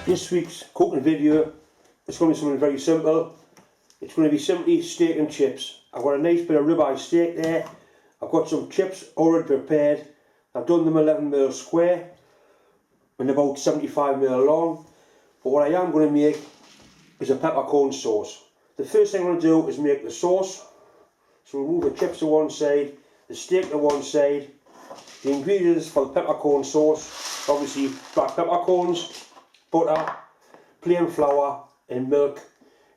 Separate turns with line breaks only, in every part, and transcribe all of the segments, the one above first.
This week's cooking video is going to be something very simple. It's going to be simply steak and chips. I've got a nice bit of ribeye steak there. I've got some chips already prepared. I've done them 11mm square and about 75mm long. But what I am going to make is a peppercorn sauce. The first thing I'm going to do is make the sauce. So we'll move the chips to one side, the steak to one side. The ingredients for the peppercorn sauce, obviously black peppercorns, butter, plain flour and milk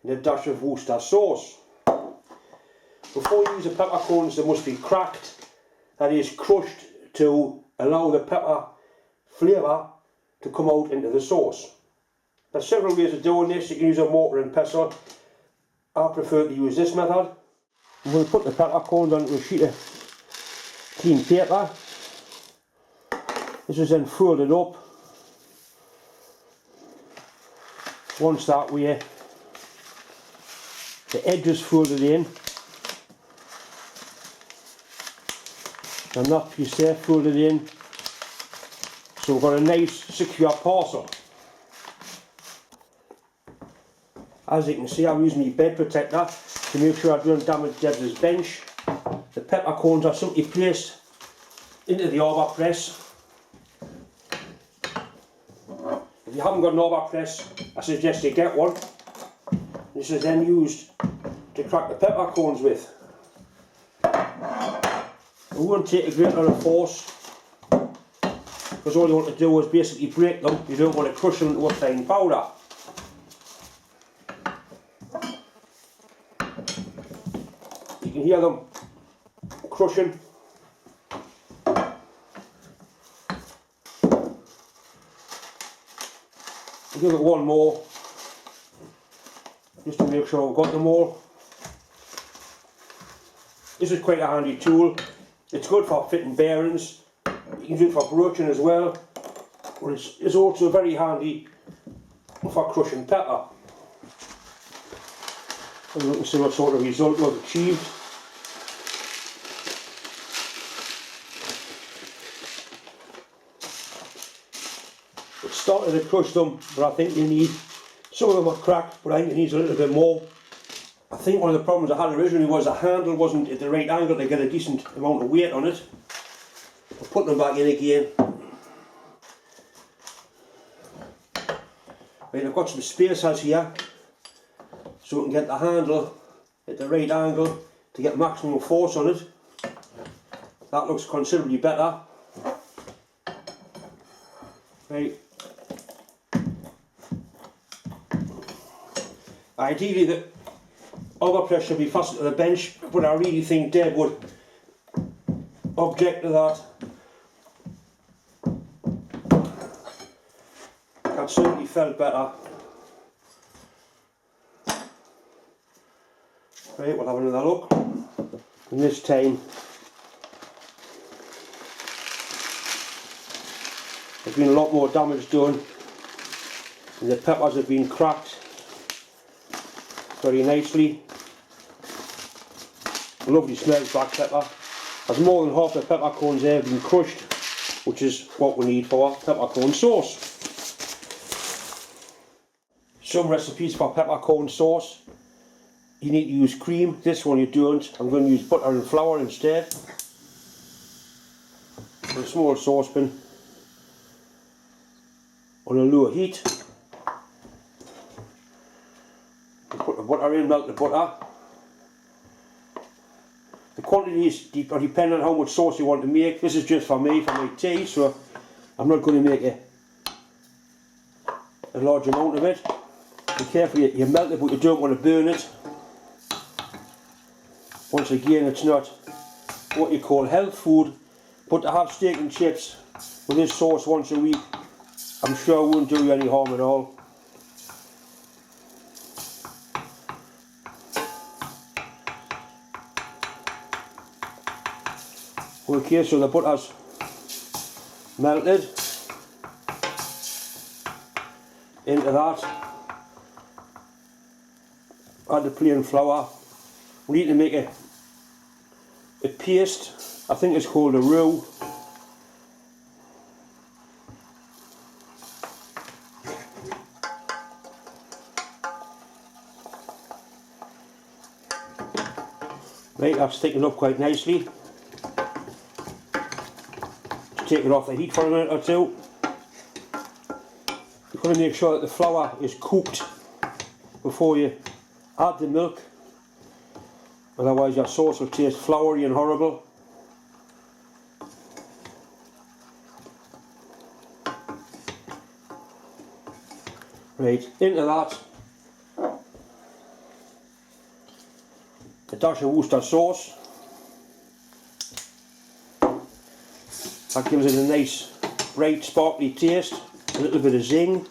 and a dash of Worcester sauce. Before you use the peppercorns, they must be cracked, that is crushed, to allow the pepper flavour to come out into the sauce. There's several ways of doing this. You can use a mortar and pestle. I prefer to use this method. I'm going to put the peppercorns onto a sheet of clean paper. This is then folded up. Once that way, the edge is folded in, and that piece there folded in, so we've got a nice secure parcel. As you can see, I'm using my bed protector to make sure I don't damage Deb's bench. The peppercorns are simply placed into the arbor press. If you haven't got an arbor press, I suggest you get one. This is then used to crack the peppercorns with. It won't take a great lot of force, because all you want to do is basically break them. You don't want to crush them into a fine powder. You can hear them crushing. Give it one more, just to make sure we've got them all. This is quite a handy tool. It's good for fitting bearings. You can do it for broaching as well, but it's also very handy for crushing pepper. And look and see what sort of result we've achieved. Started to crush them, but I think you need, some of them are cracked, but I think it needs a little bit more. I think one of the problems I had originally was the handle wasn't at the right angle to get a decent amount of weight on it. I'll put them back in again. Right, I've got some spacers here, so we can get the handle at the right angle to get maximum force on it. That looks considerably better. Right. Ideally the arbor press should be fastened to the bench, but I really think Deb would object to that. That certainly felt better. Right, we'll have another look. And this time there's been a lot more damage done, and the peppers have been cracked very nicely. Lovely smell of black pepper. There's more than half the peppercorns there have been crushed, which is what we need for our peppercorn sauce. Some recipes for peppercorn sauce, you need to use cream. This one you don't. I'm going to use butter and flour instead. A small saucepan on a low heat. Put the butter in, melt the butter. The quantities are dependent on how much sauce you want to make. This is just for me, for my tea, so I'm not going to make a large amount of it. Be careful you melt it, but you don't want to burn it. Once again, it's not what you call health food, but to have steak and chips with this sauce once a week, I'm sure it won't do you any harm at all. Okay, so the butter's melted into that. Add the plain flour. We need to make a paste. I think it's called a roux. Right, that's thickened up quite nicely. Just take it off the heat for a minute or two. You've got to make sure that the flour is cooked before you add the milk, otherwise your sauce will taste floury and horrible. Right, into that a dash of Worcester sauce. That gives it a nice bright sparkly taste, a little bit of zing.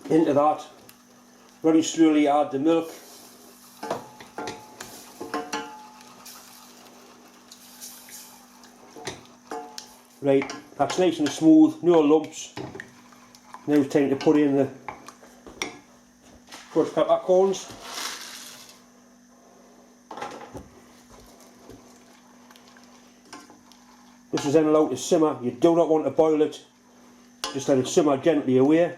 Into that, very slowly add the milk. Right, that's nice and smooth, no lumps. Now it's time to put in the crushed peppercorns. This is then allowed to simmer. You do not want to boil it, just let it simmer gently away.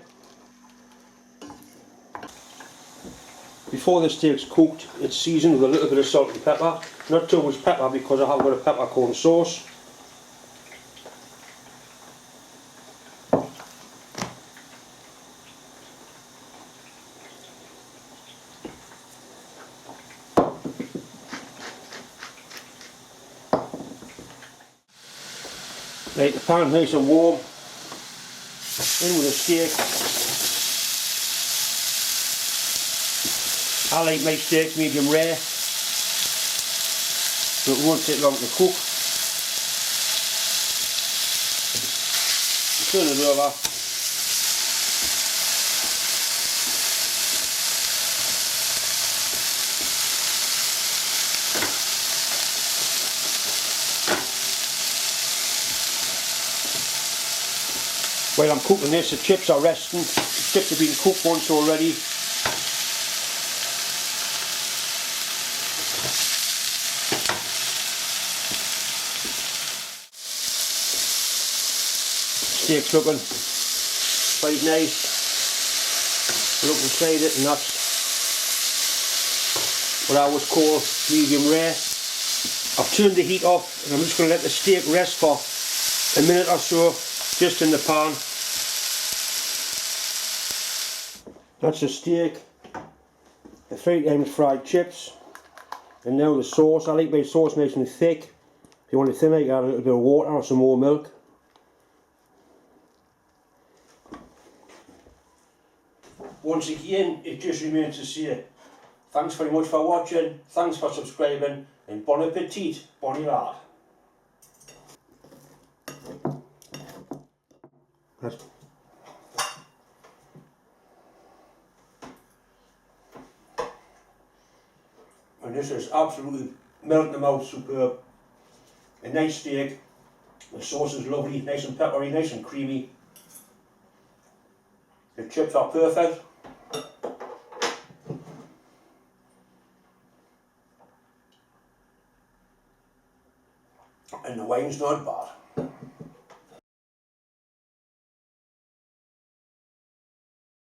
Before the steak's cooked, it's seasoned with a little bit of salt and pepper. Not too much pepper because I have got a peppercorn sauce. Right, the pan's nice and warm. In with the steak. I like my steaks medium rare, so it won't take long to cook. Turn it over. While I'm cooking this, the chips are resting. The chips have been cooked once already. Steak's looking quite nice. Look inside it, and that's what I would call medium rare. I've turned the heat off and I'm just going to let the steak rest for a minute or so just in the pan. That's the steak, the 3 times fried chips, and now the sauce. I like my sauce nice and thick. If you want it thinner, you can add a little bit of water or some more milk. Once again, it just remains to say, thanks very much for watching, thanks for subscribing, and bon appetit, bonny lad. And this is absolutely melt in the mouth, superb. A nice steak, the sauce is lovely, nice and peppery, nice and creamy. The chips are perfect. And the wine's not bad.